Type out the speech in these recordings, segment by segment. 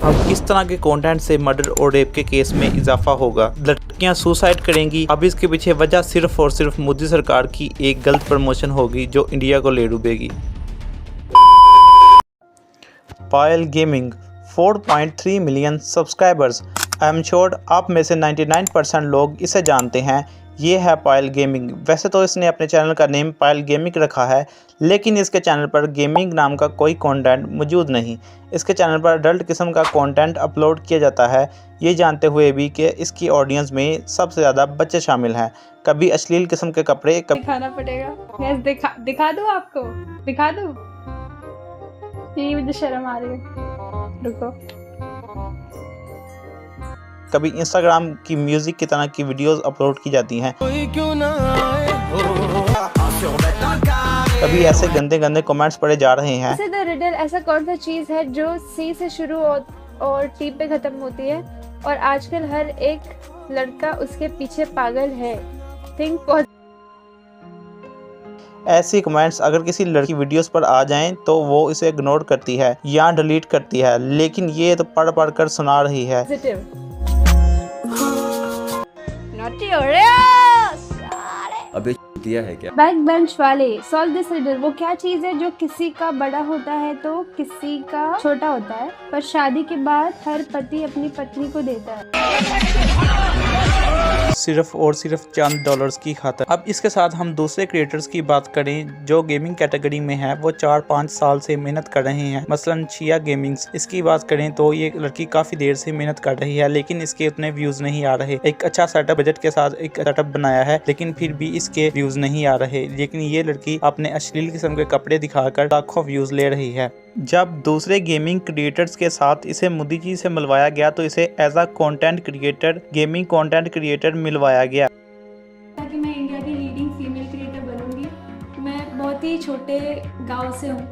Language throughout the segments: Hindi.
अब किस तरह के कंटेंट से मर्डर और रेप के केस में इजाफा होगा, लड़कियां सुसाइड करेंगी। अब इसके पीछे वजह सिर्फ और सिर्फ मोदी सरकार की एक गलत प्रमोशन होगी जो इंडिया को ले डूबेगी। Payal gaming 4.3 million subscribers. I am sure आप में से 99% लोग इसे जानते हैं। ये है पायल गेमिंग। वैसे तो इसने अपने चैनल का नेम पायल गेमिंग रखा है, लेकिन इसके चैनल पर गेमिंग नाम का कोई कंटेंट मौजूद नहीं। इसके चैनल पर अडल्ट किस्म का कंटेंट अपलोड किया जाता है, ये जानते हुए भी कि इसकी ऑडियंस में सबसे ज़्यादा बच्चे शामिल हैं। कभी अश्लील किस्म के कपड़े, दिखाना पड़ेगा। मैं दिखा दूँ आपको, दिखा दूँ? यही मुझे शर्म आ रही है, रुको। कभी इंस्टाग्राम की म्यूजिक की तरह की वीडियोस अपलोड की जाती हैं। कभी ऐसे गंदे गंदे कमेंट्स पढ़े जा रहे हैं। द रिडल ऐसा कौन सा चीज़ है जो सी से शुरू और टी पे खत्म होती है और आजकल हर एक लड़का उसके पीछे पागल है। थिंक ऐसी कमेंट्स अगर किसी लड़की वीडियोस पर आ जाएं तो वो इसे इग्नोर करती है या डिलीट करती है, लेकिन ये तो पढ़ पढ़ कर सुना रही है। अबे दिया है क्या? बैक बेंच वाले सॉल्व दिस रिडल। वो क्या चीज़ है जो किसी का बड़ा होता है तो किसी का छोटा होता है, पर शादी के बाद हर पति अपनी पत्नी को देता है सिर्फ और सिर्फ चंद डॉलर्स की खातिर। अब इसके साथ हम दूसरे क्रिएटर्स की बात करें जो गेमिंग कैटेगरी में है। वो 4-5 साल से मेहनत कर रहे हैं। मसलन शिया गेमिंग्स, इसकी बात करें तो ये लड़की काफी देर से मेहनत कर रही है, लेकिन इसके उतने व्यूज नहीं आ रहे। एक अच्छा सेटअप बजट के साथ एक सेटअप बनाया है, लेकिन फिर भी इसके व्यूज नहीं आ रहे। लेकिन ये लड़की अपने अश्लील किस्म के कपड़े दिखाकर लाखों व्यूज ले रही है। जब दूसरे गेमिंग क्रिएटर्स के साथ इसे मोदी जी से मिलवाया गया तो इसे as a content creator, gaming content creator मिलवाया गया। ताकि मैं इंडिया की लीडिंग फीमेल क्रिएटर बनूंगी। मैं बहुत ही छोटे गांव से हूँ।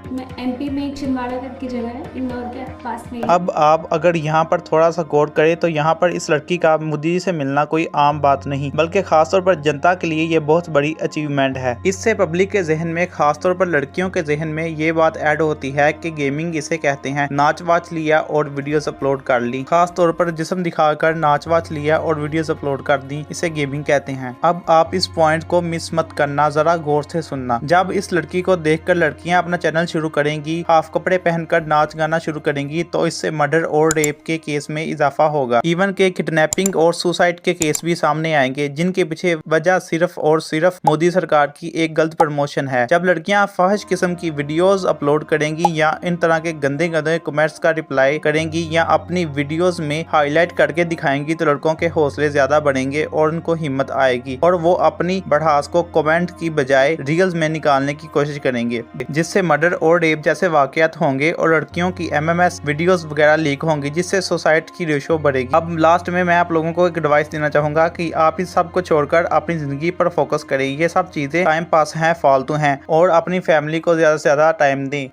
मैं एमपी में एक छिंदवाड़ा करके जगह है, इंदौर के पास में। अब आप अगर यहाँ पर थोड़ा सा गौर करें तो यहाँ पर इस लड़की का मोदी जी से मिलना कोई आम बात नहीं, बल्कि खासतौर पर जनता के लिए ये बहुत बड़ी अचीवमेंट है। इससे पब्लिक के जहन में, खासतौर पर लड़कियों के जहन में ये बात ऐड होती है कि गेमिंग इसे कहते हैं। नाच वाच लिया और वीडियोस अपलोड कर ली, खासतौर पर जिस्म दिखाकर नाच वाच लिया और वीडियोस अपलोड कर दी, इसे गेमिंग कहते हैं। अब आप इस पॉइंट को मिस मत करना, जरा गौर से सुनना। जब इस लड़की को देखकर लड़कियां अपना चैनल शुरू करेंगी, हाफ कपड़े पहनकर नाच गाना शुरू करेंगी, तो इससे मर्डर और रेप के केस में इजाफा होगा। इवन के किडनैपिंग और सुसाइड के केस भी सामने आएंगे, जिनके पीछे वजह सिर्फ और सिर्फ मोदी सरकार की एक गलत प्रमोशन है। जब लड़कियां फाहिश किस्म की वीडियोस अपलोड करेंगी या इन तरह के गंदे गंदे कमेंट्स का रिप्लाई करेंगी या अपनी वीडियोस में हाईलाइट करके दिखाएंगी, तो लड़कों के हौसले ज्यादा बढ़ेंगे और उनको हिम्मत आएगी और वो अपनी बढ़ास को कमेंट की बजाय रियल्स में निकालने की कोशिश करेंगे, जिससे मर्डर और रेप जैसे वाकयात होंगे और लड़कियों की एमएमएस वीडियोस वगैरह लीक होंगी, जिससे सोसाइटी की रेशो बढ़ेगी। अब लास्ट में मैं आप लोगों को एक एडवाइस देना चाहूंगा कि आप इस सब को छोड़कर अपनी जिंदगी पर फोकस करें। ये सब चीजें टाइम पास हैं, फालतू हैं, और अपनी फैमिली को ज्यादा से ज्यादा टाइम दें।